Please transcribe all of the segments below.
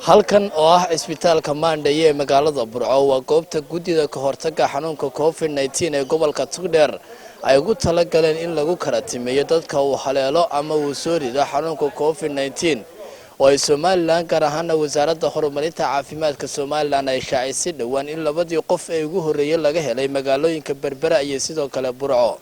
halkan oo ah Cusbitaalka Maan-Dhaye ee magaalada Burco waa goobta gudida ka hortagga xanuunka COVID-19 ee gobolka Dadka ay ugu tala galeen in lagu karantimeeyo dadka uu haleelo ama uu soo rido xanuunka COVID-19 oo ay Soomaaliland gaar ahaan wasaaradda horumarinta caafimaadka Soomaaliland ay shaacisay dhawaan in labadii qof ee ugu horeeyay laga helay magaalooyinka Berbera iyo sidoo kale Burco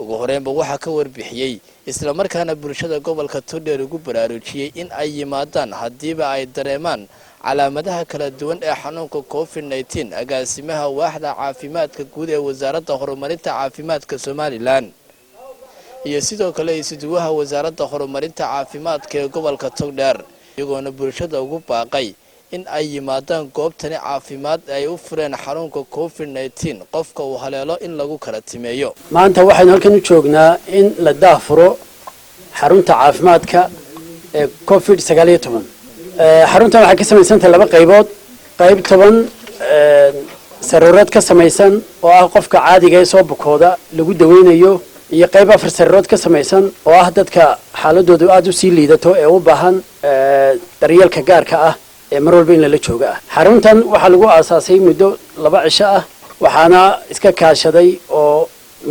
ugu horreynba waxa ka warbixiyay isla markaana bulshada gobolka Dadka ugu baraarujiyay in ay yimaadaan hadiiba ay dareemaan calaamadaha kala duwan ee xanuunka COVID-19 agaasimaha waaxda caafimaadka guud ee wasaaradda horumarinta caafimaadka Soomaaliland iyo sidoo kale isuduwaha wasaaradda horumarinta caafimaadka ee gobolka Dadka iyagoona bulshada ugu baaqay in ay yimaadaan goobtani caafimaad ay u fureen xanuunka COVID-19 qofka uu haleelo in lagu karantimeeyo maanta waxaan halkan u joognaa in la daafuro xarunta caafimaadka ee COVID-19 xaruntan waxay ka samaysan tahay laba qaybood qayb 10 saroorad ka samaysan oo ah qofka caadiga ee soo bukooda lagu daweynayo iyo qayb 4 saroorad ka samaysan oo ah dadka xaaladoodu aad u sii liidato ee u baahan daryeelka gaarka ah mar walba in la jooga xaruntan waxa lagu aasaasay muddo 2 cisho ah waxaana iska kaashaday oo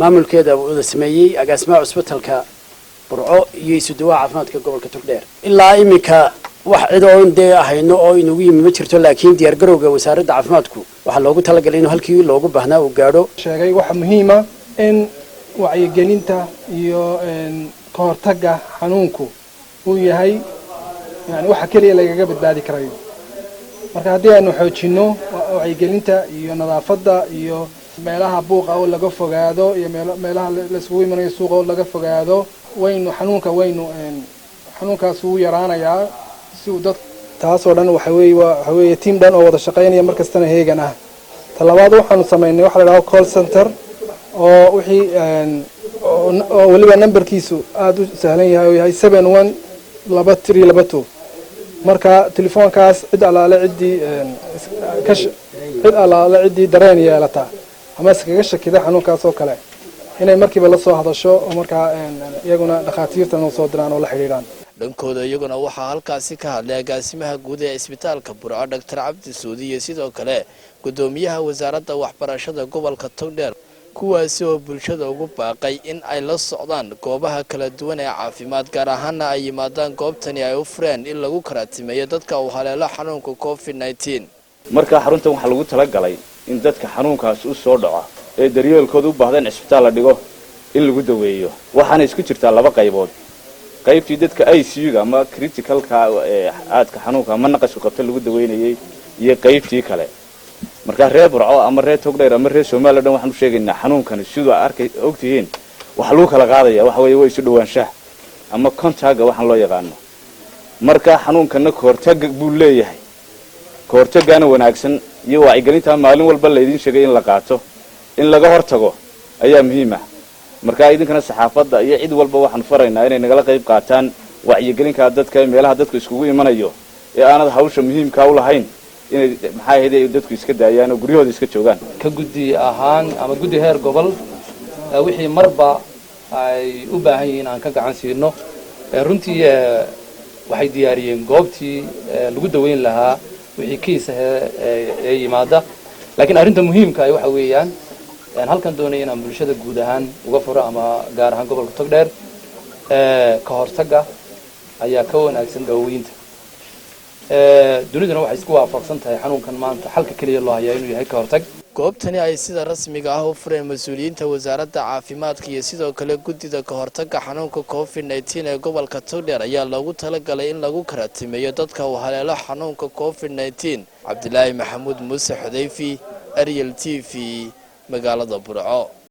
maamulkeeda uu sameeyay agaasimaha Cusbitaalka Burco iyo isuduwaha caafimaadka gobolka Dadka ilaa imika wax cid oo indee ahayno oo inagu yimi ma jirto laakiin diyaar garowga wasaaradda caafimaadku waxa loogu talagalay in halkii loogu baahnaa uu gaadho sheegay waxa muhiim ah in wacyigelinta iyo ka hortagga xanuunku uu yahay yani waxa kaliya laga badbaadi karayo marka haddii aanu xoojino wacyigelinta iyo nadaafadda iyo meelaha buuqa oo laga fogaado iyo meelaha la isugu imanayo suuqa oo laga fogaado xanuunkaas uu yaraanayaa si uu dad taasoo dhan waxa weeye team dhan oo wada shaqaynaya markastana heegan ah talabaad waxaanu sameynay waxa la yiraahdo call center oo wixii oo waliba numberkiisu aad u sahlan yahay oo yahay 712322 marka telefoonkaas cid alaale cidii dareen yeelata ama iskaga shakida xanuunkaas oo kale inay markiiba la soo hadasho oo marka iyaguna dhakhaatiirta noo soo diraan oo la xiriiraan dhankooda iyaguna waxaa halkaasi ka hadlay agaasimaha guud ee Cusbitaalka Burco Dr. Cabdi Suudi iyo sidoo kale gudoomiyaha wasaaradda waxbarashada gobolka Dadka kuwaasi oo bulshada ugu baaqay in ay la socdaan goobaha kala duwan ee caafimaad gaar ahaan ay yimaadaan goobtani ay u fureen in lagu karantimeeyo dadka uu haleelo xanuunka COVID-19 marka xaruntan waxa lagu tala galay in dadka xanuunkaas u soo dhaco ee daryeelkooda u baahdaan cisbitaal la dhigo in lagu daweeyo waxaana isku jirtaa laba qaybood qaybtii dadka ICU-ga ama criticalka ee aadka xanuunka ama naqasku qabta lagu daweynayay iyo qaybtii kale marka reer Burco ama reer Dadka ama reer Soomaaliland waxaan u sheegaynaa xanuunkan sidoo arkay ogtihiin waxa lagu kala qaadaya waxa weeye way isu dhawaanshaha ama contact waxaan loo yaqaano marka xanuunkan ka hortag buu leeyahay ka hortagana wanaagsan iyo wacyigelinta maalin walba la idin sheegay in la qaato in laga hortago ayaa muhiim ah marka idinkana saxaafadda iyo cid walba waxaan faraynaa inay nagala qayb qaataan wacyigelinka dadka meelaha dadku isugu imanayo ee aanad hawsha muhiimka u lahayn inay maxay ahayd dadku iska daayaan oo guryahooda iska joogaan ka guddi ahaan ama guddi heer gobol wixii marba ay u baahan yihiin aan ka gacan siino runtii waxay diyaariyeen goobtii lagu daweyn lahaa wixii kiis ee yimaada laakiin arrinta muhiimka ah waxa weeyaan halkan doonay inaan bulshada guud ahaan uga furo ama gaar ahaan gobolka Dadka ka hortagga ayaa ka wanaagsan daaweynta duniduna waxay isku waafaqsan tahay xanuunkan maanta xalka kaliya loo hayaa inuu yahay ka hortag goobtani ay sida rasmiga ah u fureen mas'uuliyiinta wasaaradda caafimaadka iyo sidoo kale gudida ka hortagga xanuunka COVID-19 ee gobolka Dadka ayaa loogu talagalay in lagu karantimeeyo dadka uu haleelo xanuunka COVID-19 Cabdilaahi Maxamuud Muuse Xudayfi Ariel TV magaalada Burco.